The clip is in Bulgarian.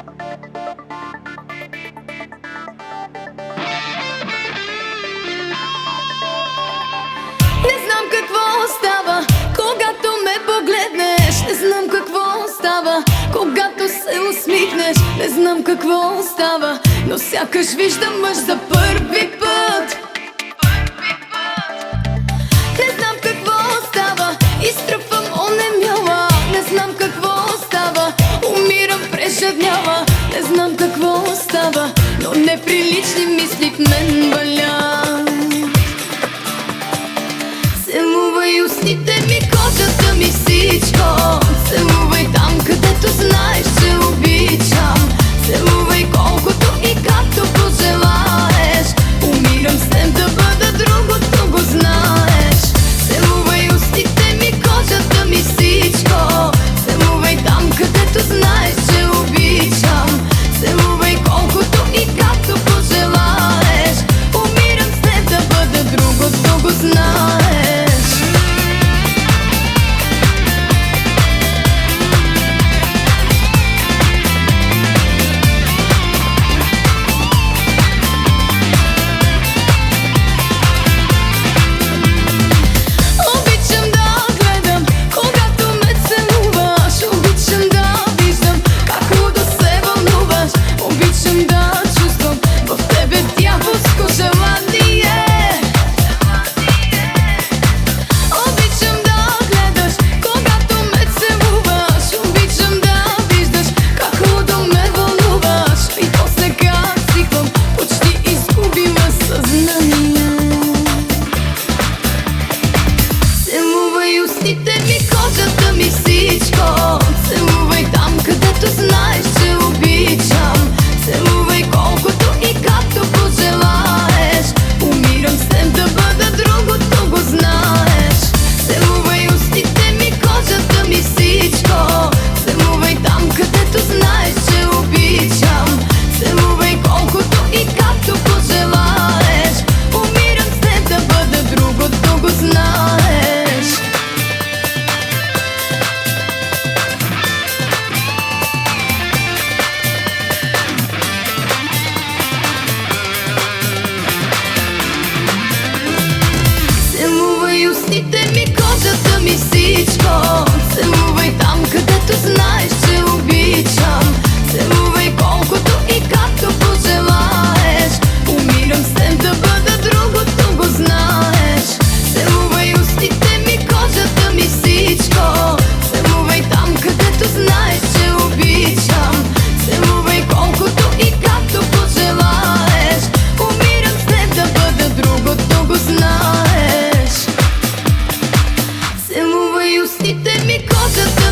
Не знам какво става, когато ме погледнеш. Не знам какво става, когато се усмихнеш. Не знам какво става, но сякаш виждам мъж за първи път. Не знам какво става, изтръпвам онемяла. Не знам какво става, умирам преживнява. Не знам какво става, но неприлични мисли в мен валят. Целувай устните ми, кожата ми, всичко. Целувай там, където знаеш, че обичам. Целувай колкото и както пожелаеш. Умирам с теб да бъда другото, го знаеш. Целувай устните ми, кожата ми, всичко. Целувай там, където знаеш, че обичам. Целувай колкото и както пожелаеш. Умирам с теб да бъда другото, го знаеш. Устните ми, кожата ми, всичко. Целувай там, където знаеш, че обичам. Целувай колкото и както пожелаеш. Умирам с теб да бъда другото, го знаеш. Целувай устните ми, кожата ми, всичко. Целувай там, където знаеш, че обичам. Целувай колкото и както пожелаеш. Умирам с теб да бъда другото, го знаеш. Целувай устните ми, кожата ми, всичко. Целувай там, където знаеш, че обичам. Целувай колкото и както пожелаеш. Умирам с теб да бъда другото, го знаеш. Целувай устните ми, кожата ми, всичко. Целувай там, където знаеш, че обичам. Целувай колкото и както пожелаеш. Умирам с теб да бъда другото, го знаеш. Целувай устните ми, кожата